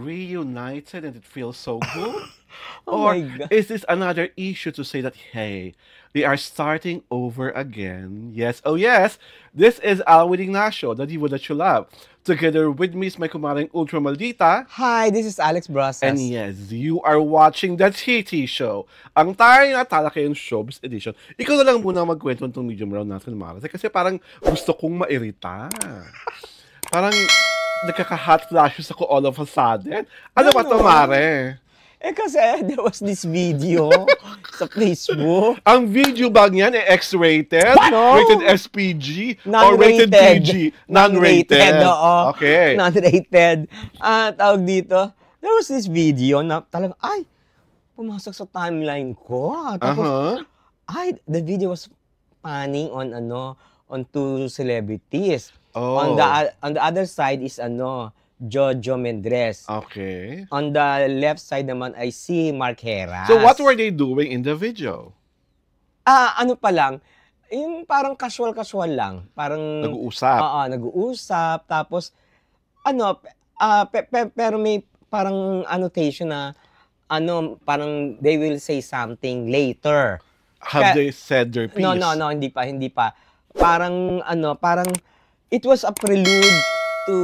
reunited and it feels so good? Oh Or my God. is this another issue to say that, hey, they are starting over again? Yes, oh yes, this is Alwin Ignacio, the diva that you love. Together with me is my kumaring Ultra Maldita. Hi, this is Alex And Brasas. yes, you are watching The TT Show. Ang tayo na talakay yung Showbiz Edition. Ikaw na lang muna magkwento itong medium round natin, Mara. Kasi parang gusto kong mairita. Parang nagkaka-hot flashes ako all of a sudden. Ano ba ito, Mare? Kasi there was this video sa Facebook. Ang video bag niyan ay X-rated, No. rated SPG, or rated PG, non-rated. Oo. Okay. Non-rated. Tawag dito, there was this video na talagang, pumasok sa timeline ko. Tapos, the video was panning on two celebrities. Oh. On the other side is Jojo Mendres. Okay. On the left side naman I see Mark Heras. So what were they doing in the video? Ano pa lang, yung parang casual lang. Parang Nag-uusap. Oo, nag-uusap. Tapos, pero may parang annotation na, parang they will say something later. Have they said their piece? No, hindi pa. Parang, it was a prelude to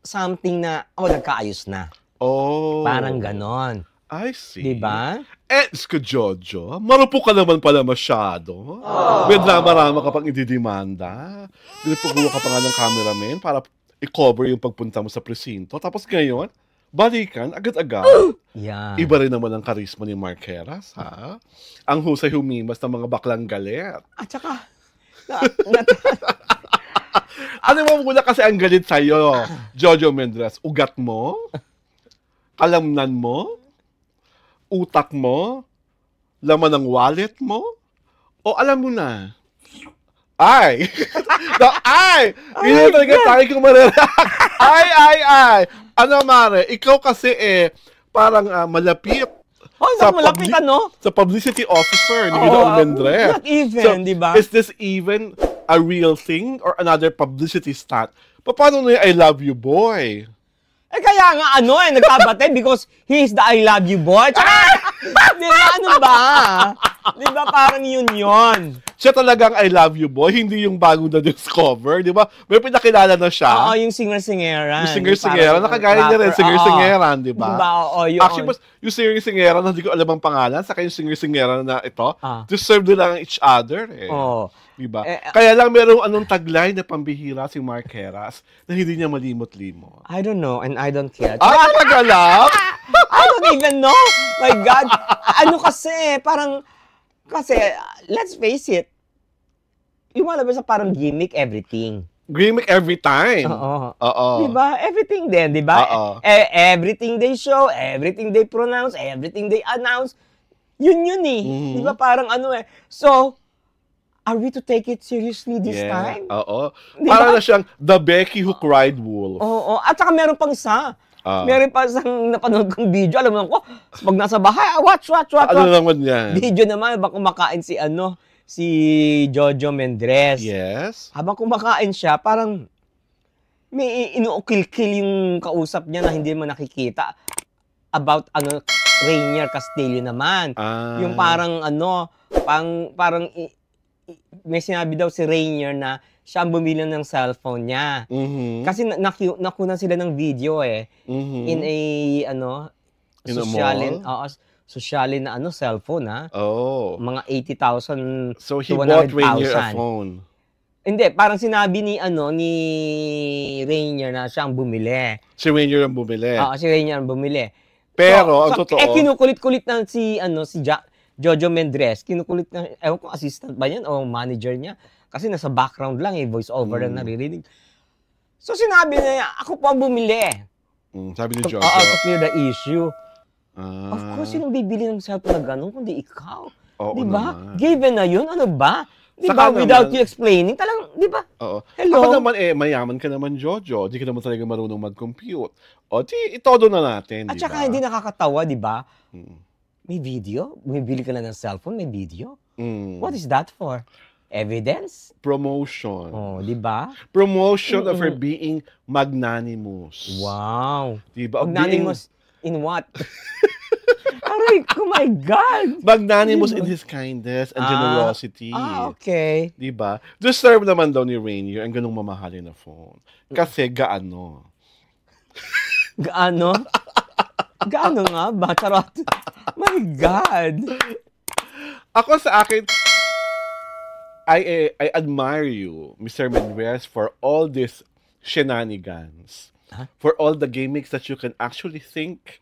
something na, nagkaayos na. Oh. Parang ganon. I see. Diba? Ska Jojo, marupok ka naman pala masyado. May drama-rama ka pang ididimanda. Pinapukuha ka pa nga ng cameraman para i-cover yung pagpunta mo sa presinto. Tapos ngayon, balikan, agad-agad. Yeah. Iba rin naman ang karisma ni Mark Heras, ha? Ang husay humimas ng mga baklang galit. At saka, ano mo muna kasi ang galit sa'yo, Jojo Mendres? Ugat mo? Kalamnan mo? Utak mo? Laman ng wallet mo? O alam mo na? Ay! Hindi talaga tayo kung marireact. Ay! Ano, Mare? Ikaw kasi parang malapit. malapit Sa publicity officer ni Ginoong Mendres. Not even, di ba? Is this even a real thing or another publicity stunt? Paano na yung I love you boy? Kaya nga nagkabate because he is the I love you boy. Tsaka, di ba, ano ba? Di ba parang yun? Siya talagang I love you boy, hindi yung bagong na-discover, di ba? May pinakilala na siya. Oo, yung singer-singeran. Yung singer-singeran, nakagaya niya rin, singer-singeran, di ba? Diba, yun. Actually, yung singer-singeran, hindi ko alam ang pangalan, saka yung singer-singeran na ito, deserve nila each other, Oo. Diba? Kaya lang merong anong tagline na pambihira si Mark Heras na hindi niya malimot-limot. I don't know and I don't care. Tagalog? I don't even know. My God. Kasi, let's face it, lumalabas sa parang gimmick everything. Gimmick every time. Oo. Diba? Everything din, diba? Everything they show, everything they pronounce, everything they announce, yun eh. Diba? Parang So, are we to take it seriously this time? Oo. Diba? Parang na siyang The Becky Who Cried Wolf. Oo. At saka meron pang isa. Meron pa isang napanood kong video. Alam mo ko, pag nasa bahay, watch. Ano naman yan? Video naman, habang kumakain si Jojo Mendres. Yes. Habang kumakain siya, parang may inuukil-kil yung kausap niya na hindi mo nakikita about Rainier Castillo naman. Yung parang may sinabi daw si Rainier na siya ang bumili ng cellphone niya. Kasi nakunan sila ng video in a sosyalin na cellphone mga 80,000 So he to bought 100,000. Rainier a phone. Hindi, parang sinabi ni Rainier na siya ang bumili. Si Rainier ang bumili. Oo, si Rainier ang bumili. Pero ang totoo, kinukulit-kulit na si Jojo Mendres, kinukulit na, ewan kung assistant ba yan o manager niya. Kasi nasa background lang voice over lang naririnig. So sinabi na niya, ako po ang bumili. Sabi ni Jojo. To clear the issue. Ah. Of course, sinong bibili ng cellphone na gano'n kundi ikaw? Oo diba? naman. Given na yun, ano ba? Diba? Saka Without naman- you explaining, talagang, diba? Oo. Hello? Ako naman mayaman ka naman, Jojo. Di ka naman talaga marunong mag-compute. O, itodo na natin, At di saka ba? hindi nakakatawa, diba? Mm. May video? Bumibili ka na ng cellphone, may video? Mm. What is that for? Evidence? Promotion. Oh, di ba? Promotion of her being magnanimous. Wow. Diba? Magnanimous in what? Aray ko, my God! Magnanimous in his kindness and generosity. Okay. Diba? Deserve naman daw ni Rainier ang ganung mamahalin na phone. Kasi gaano? Gaano? Gaano nga ba? Charot. My God! Ako sa akin, I admire you, Mr. Mendrez, for all these shenanigans. Huh? For all the gimmicks that you can actually think.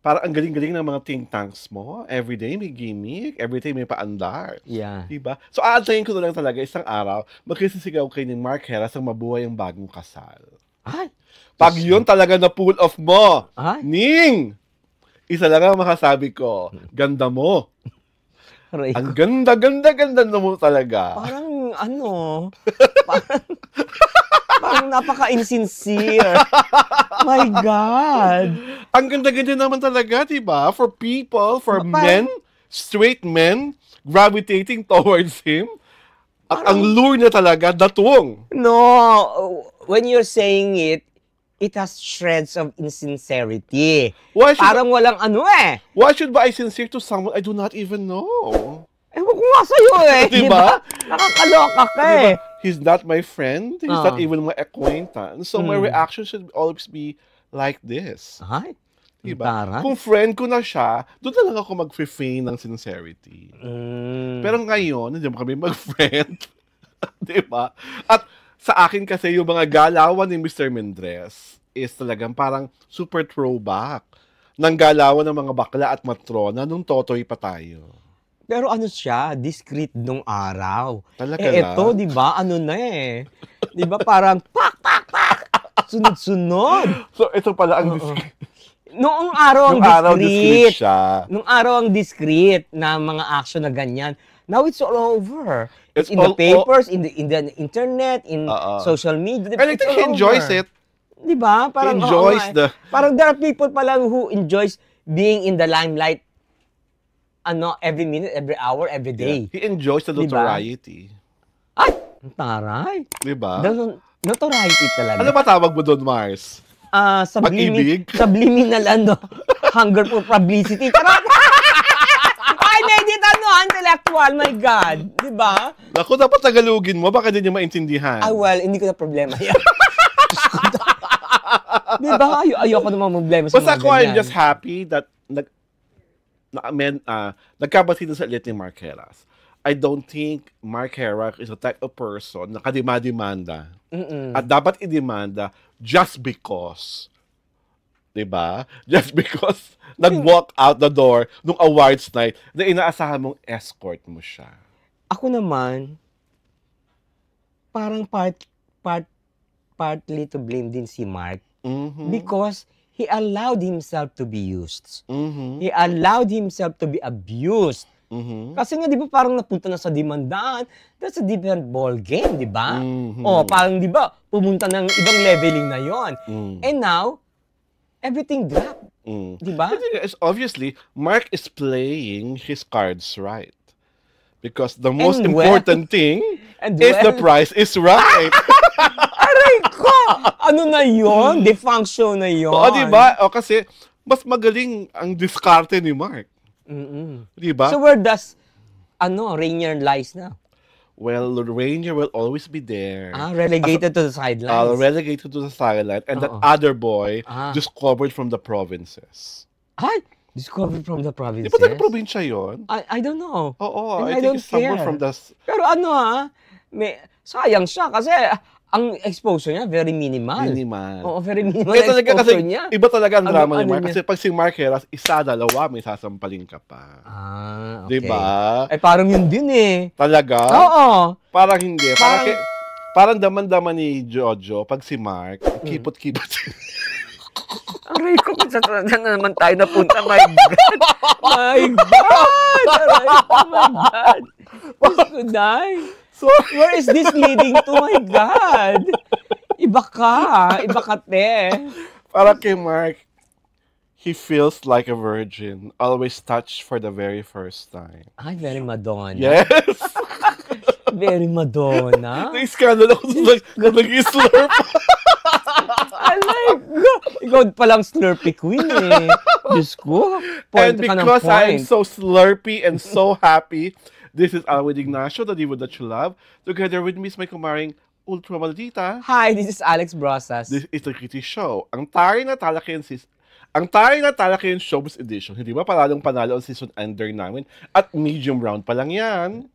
Parang ang galing-galing ng mga think tanks mo. Everyday may gimmick, everyday may paandar. Yeah. Diba? So, aantayin ko na lang talaga isang araw, magkisisigaw kayo ni Mark Heras ang mabuhay ang bagong kasal. Ay! Pag yun talaga na pull off mo, Ay! Ning! Isa lang ang makasabi ko, ganda mo. Aray Ang ko. ganda mo talaga. Parang parang napaka-insincere. My God! Ang ganda-ganda naman talaga, diba? For people, for men, straight men, gravitating towards him. Ang lure niya talaga, datong. No, when you're saying it, it has shreds of insincerity. Parang walang Why should I sincere to someone I do not even know? Ewan ko nga sa'yo Diba? Nakakaloka ka Diba? He's not my friend. He's not even my acquaintance. So my reaction should always be like this. Ay, Diba? taray. Kung friend ko na siya, doon na lang ako mag-feign ng sincerity. Pero ngayon, hindi mo kami mag-friend. Diba? At sa akin kasi, yung mga galawan ni Mr. Mendrez is talagang parang super throwback ng galawan ng mga bakla at matrona nung totoy pa tayo. Pero siya, discreet nung araw. Talaga Ito, di ba, di ba, parang pak, pak, pak, sunod-sunod. So, ito pala ang discreet. Noong araw ang discreet siya. Noong araw ang discreet na mga action na ganyan. Now it's all over. It's in the papers, in the internet, in social media. And I think he enjoys it. Di ba? Parang, he enjoys parang there are people palang who enjoys being in the limelight every minute, every hour, every day. Yeah. He enjoys the notoriety. Ay! Ang taray. Di ba? Notoriety talaga. Ano ba tawag mo doon, Mars? Subliminal hunger for publicity. Charot! Ay, medit intellectual, my God. Di ba? Naku, dapat tagalugin mo, baka hindi niya maintindihan. Well, hindi ko na problema yan. Di ba? Ayoko naman problema sa basta mga ako, ganyan. I'm just happy that nagkabati sa ulit ni Mark Heras. I don't think Mark Heras is a type of person na kadima-demanda. At dapat idemanda just because. Diba? Just because nag-walk out the door nung awards night na inaasahan mong escort mo siya. Ako naman, parang partly to blame din si Mark. Because he allowed himself to be used. He allowed himself to be abused. Kasi nga, di ba, parang napunta na sa demandaan. That's a different ball game, di ba? Parang, di ba, pumunta ng ibang leveling na yon. And now, everything dropped. Di ba? Obviously, Mark is playing his cards right. Because the most important thing is the price is right. Aray ko! Ano na yon? De facto na yon. Di ba? Kasi, mas magaling ang diskarte ni Mark. Diba? So where does Rainier lies now? Well, Rainier will always be there. Relegated to the sidelines. Relegated to the sideline. And that other boy discovered from the provinces. Ay! Discovered from the provinces? Di ba taga-probinsya yun? I don't know. Oo, I think it's someone from the... Pero sayang siya kasi ang exposure niya very minimal. Oo, very minimal exposure niya. Iba talaga ang drama ni Mark. Kasi pag si Mark Heras, dalawa, may sasampalin ka pa. Okay. Diba? Parang yun din Talaga? Oo. Parang hindi. Parang daman-daman ni Jojo, pag si Mark, kipot-kipot. Aray ko, saan na naman tayo napunta? My God! My God! Aray ko, my God! Gusto ko die. So, where is this leading to? My God! Iba ka, te. Para kay Mark, he feels like a virgin, always touched for the very first time. Ay, very Madonna. Yes! Very Madonna. Na-scandal ako sa nag-slurp. Ikaw palang slurpy queen eh. Diyos ko. And because I'm so slurpy and so happy, this is Alwin Ignacio, the diva that you love. Together with me is my kumaring Ultra Maldita. Hi, this is Alex Brosas. This is the Kitty Show. Ang taray na Talakayan Showbiz Edition. Hindi ba palalong panalo ang season under namin? At medium round pa lang yan.